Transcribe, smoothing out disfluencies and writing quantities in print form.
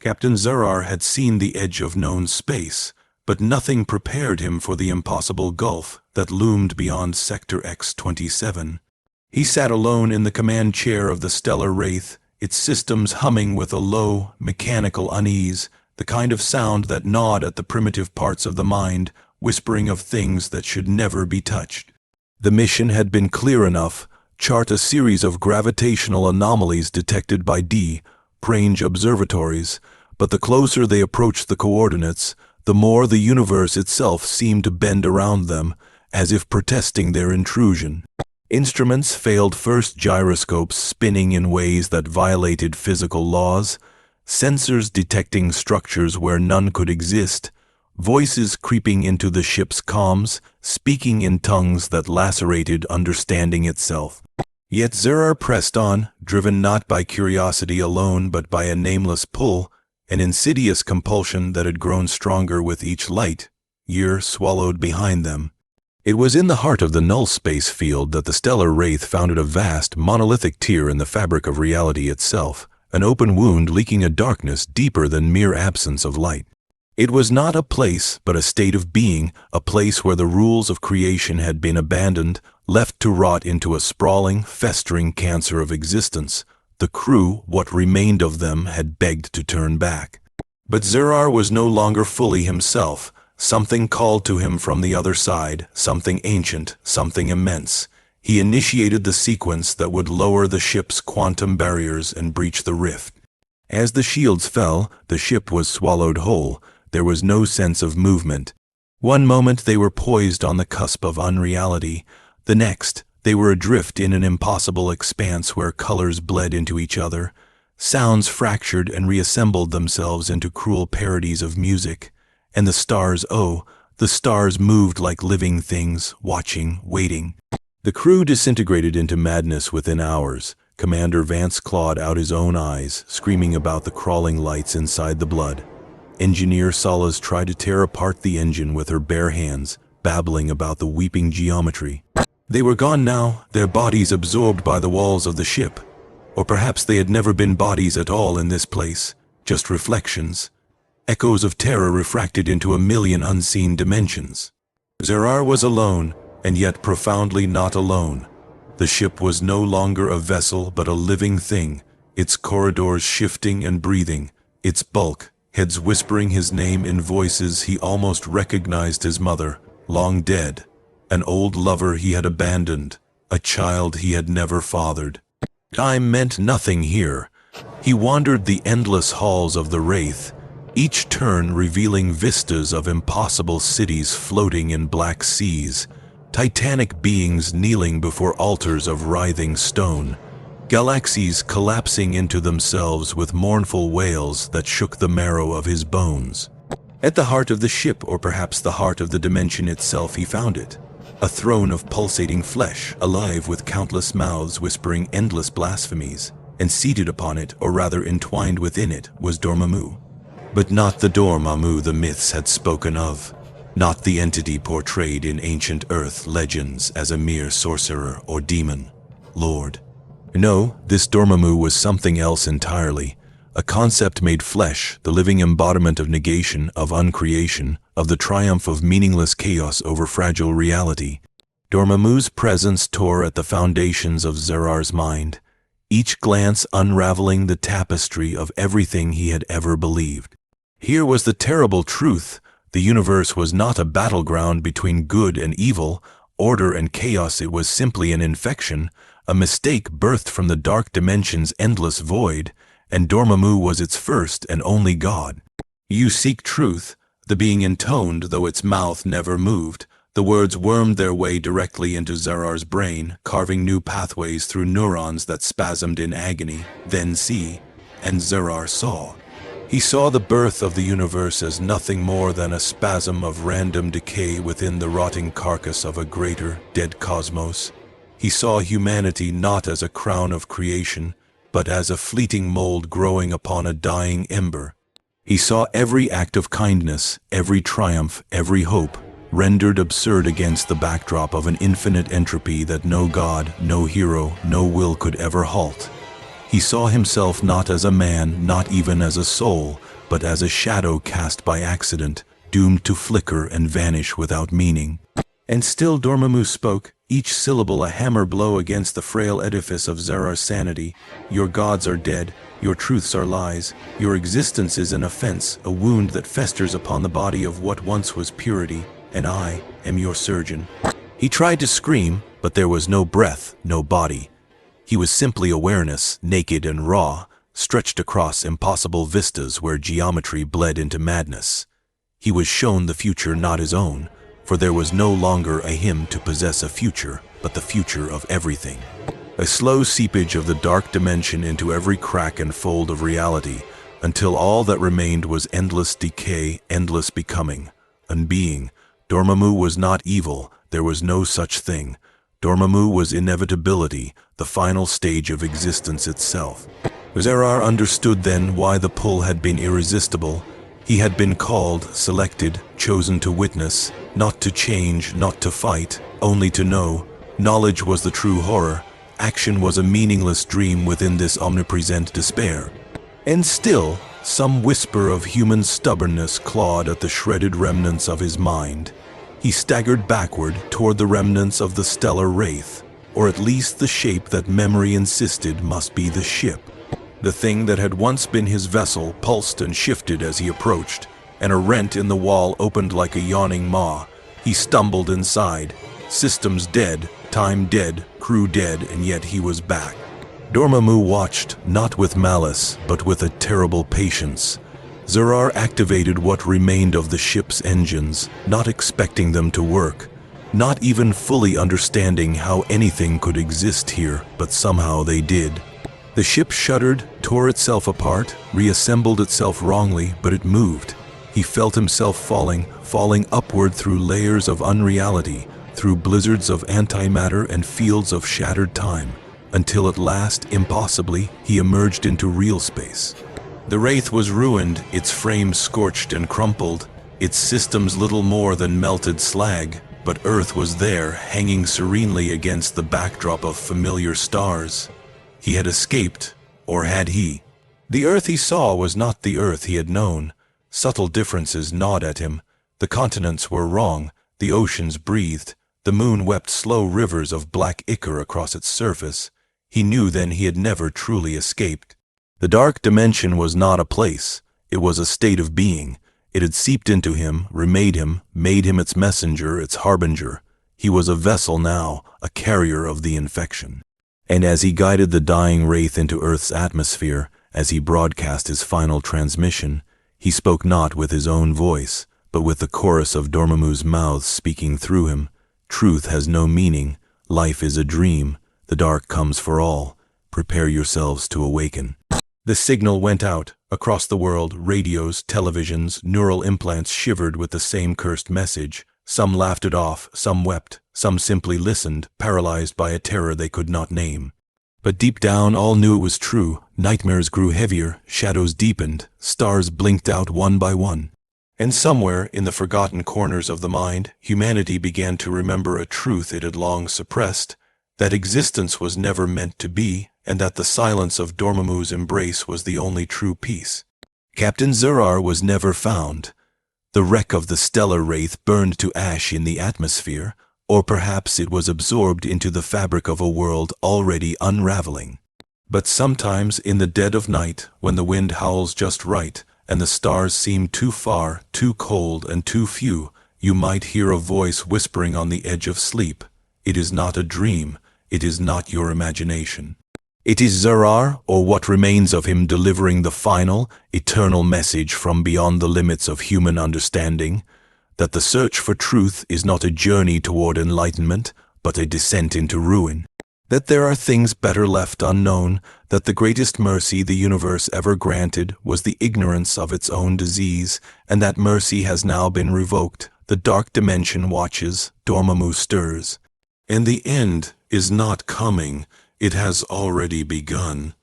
Captain Zarrar had seen the edge of known space, but nothing prepared him for the impossible gulf that loomed beyond Sector X-27. He sat alone in the command chair of the stellar wraith, its systems humming with a low, mechanical unease, the kind of sound that gnawed at the primitive parts of the mind, whispering of things that should never be touched. The mission had been clear enough: chart a series of gravitational anomalies detected by D-range observatories, but the closer they approached the coordinates, the more the universe itself seemed to bend around them, as if protesting their intrusion. Instruments failed first, gyroscopes spinning in ways that violated physical laws, sensors detecting structures where none could exist, voices creeping into the ship's comms, speaking in tongues that lacerated understanding itself. Yet Zarrar pressed on, driven not by curiosity alone but by a nameless pull, an insidious compulsion that had grown stronger with each light year swallowed behind them. It was in the heart of the null space field that the stellar wraith founded a vast, monolithic tear in the fabric of reality itself, an open wound leaking a darkness deeper than mere absence of light. It was not a place, but a state of being, a place where the rules of creation had been abandoned, left to rot into a sprawling, festering cancer of existence. The crew, what remained of them, had begged to turn back. But Zarrar was no longer fully himself. Something called to him from the other side, something ancient, something immense. He initiated the sequence that would lower the ship's quantum barriers and breach the rift. As the shields fell, the ship was swallowed whole. There was no sense of movement. One moment they were poised on the cusp of unreality. The next, they were adrift in an impossible expanse where colors bled into each other. Sounds fractured and reassembled themselves into cruel parodies of music. And the stars, oh, the stars moved like living things, watching, waiting. The crew disintegrated into madness within hours. Commander Vance clawed out his own eyes, screaming about the crawling lights inside the blood. Engineer Salas tried to tear apart the engine with her bare hands, babbling about the weeping geometry. They were gone now, their bodies absorbed by the walls of the ship. Or perhaps they had never been bodies at all in this place, just reflections. Echoes of terror refracted into a million unseen dimensions. Zarrar was alone, and yet profoundly not alone. The ship was no longer a vessel but a living thing, its corridors shifting and breathing, its bulk, heads whispering his name in voices he almost recognized: his mother, long dead, an old lover he had abandoned, a child he had never fathered. Time meant nothing here. He wandered the endless halls of the wraith, each turn revealing vistas of impossible cities floating in black seas, titanic beings kneeling before altars of writhing stone, galaxies collapsing into themselves with mournful wails that shook the marrow of his bones. At the heart of the ship, or perhaps the heart of the dimension itself, he found it. A throne of pulsating flesh, alive with countless mouths whispering endless blasphemies, and seated upon it, or rather entwined within it, was Dormammu. But not the Dormammu the myths had spoken of, not the entity portrayed in ancient Earth legends as a mere sorcerer or demon, lord. No, this Dormammu was something else entirely, a concept made flesh, the living embodiment of negation, of uncreation, of the triumph of meaningless chaos over fragile reality. Dormammu's presence tore at the foundations of Zarrar's mind, each glance unraveling the tapestry of everything he had ever believed. Here was the terrible truth: the universe was not a battleground between good and evil, order and chaos. It was simply an infection, a mistake birthed from the dark dimension's endless void, and Dormammu was its first and only god. You seek truth, the being intoned though its mouth never moved. The words wormed their way directly into Zarrar's brain, carving new pathways through neurons that spasmed in agony. Then see, and Zarrar saw. He saw the birth of the universe as nothing more than a spasm of random decay within the rotting carcass of a greater, dead cosmos. He saw humanity not as a crown of creation, but as a fleeting mold growing upon a dying ember. He saw every act of kindness, every triumph, every hope, rendered absurd against the backdrop of an infinite entropy that no god, no hero, no will could ever halt. He saw himself not as a man, not even as a soul, but as a shadow cast by accident, doomed to flicker and vanish without meaning. And still Dormammu spoke, each syllable a hammer blow against the frail edifice of Zarrar's sanity. Your gods are dead, your truths are lies, your existence is an offense, a wound that festers upon the body of what once was purity, and I am your surgeon. He tried to scream, but there was no breath, no body. He was simply awareness, naked and raw, stretched across impossible vistas where geometry bled into madness. He was shown the future not his own, for there was no longer a him to possess a future, but the future of everything. A slow seepage of the dark dimension into every crack and fold of reality, until all that remained was endless decay, endless becoming, unbeing. Dormammu was not evil, there was no such thing. Dormammu was inevitability, the final stage of existence itself. Zarrar understood then why the pull had been irresistible. He had been called, selected, chosen to witness, not to change, not to fight, only to know. Knowledge was the true horror. Action was a meaningless dream within this omnipresent despair. And still, some whisper of human stubbornness clawed at the shredded remnants of his mind. He staggered backward toward the remnants of the stellar wraith, or at least the shape that memory insisted must be the ship. The thing that had once been his vessel pulsed and shifted as he approached, and a rent in the wall opened like a yawning maw. He stumbled inside. Systems dead, time dead, crew dead, and yet he was back. Dormammu watched, not with malice, but with a terrible patience. Zarrar activated what remained of the ship's engines, not expecting them to work, not even fully understanding how anything could exist here, but somehow they did. The ship shuddered, tore itself apart, reassembled itself wrongly, but it moved. He felt himself falling upward through layers of unreality, through blizzards of antimatter and fields of shattered time, until at last, impossibly, he emerged into real space. The wraith was ruined, its frame scorched and crumpled, its systems little more than melted slag, but Earth was there, hanging serenely against the backdrop of familiar stars. He had escaped, or had he? The Earth he saw was not the Earth he had known. Subtle differences gnawed at him. The continents were wrong, the oceans breathed, the moon wept slow rivers of black ichor across its surface. He knew then he had never truly escaped. The dark dimension was not a place, it was a state of being. It had seeped into him, remade him, made him its messenger, its harbinger. He was a vessel now, a carrier of the infection. And as he guided the dying wraith into Earth's atmosphere, as he broadcast his final transmission, he spoke not with his own voice, but with the chorus of Dormammu's mouths speaking through him. Truth has no meaning, life is a dream, the dark comes for all, prepare yourselves to awaken. The signal went out, across the world, radios, televisions, neural implants shivered with the same cursed message. Some laughed it off, some wept, some simply listened, paralyzed by a terror they could not name. But deep down all knew it was true. Nightmares grew heavier, shadows deepened, stars blinked out one by one. And somewhere, in the forgotten corners of the mind, humanity began to remember a truth it had long suppressed, that existence was never meant to be, and that the silence of Dormammu's embrace was the only true peace. Captain Zarrar was never found. The wreck of the stellar wraith burned to ash in the atmosphere, or perhaps it was absorbed into the fabric of a world already unraveling. But sometimes in the dead of night, when the wind howls just right, and the stars seem too far, too cold, and too few, you might hear a voice whispering on the edge of sleep. It is not a dream, it is not your imagination. It is Zarrar, or what remains of him, delivering the final, eternal message from beyond the limits of human understanding, that the search for truth is not a journey toward enlightenment, but a descent into ruin. That there are things better left unknown, that the greatest mercy the universe ever granted was the ignorance of its own disease, and that mercy has now been revoked. The dark dimension watches, Dormammu stirs. And the end is not coming. It has already begun.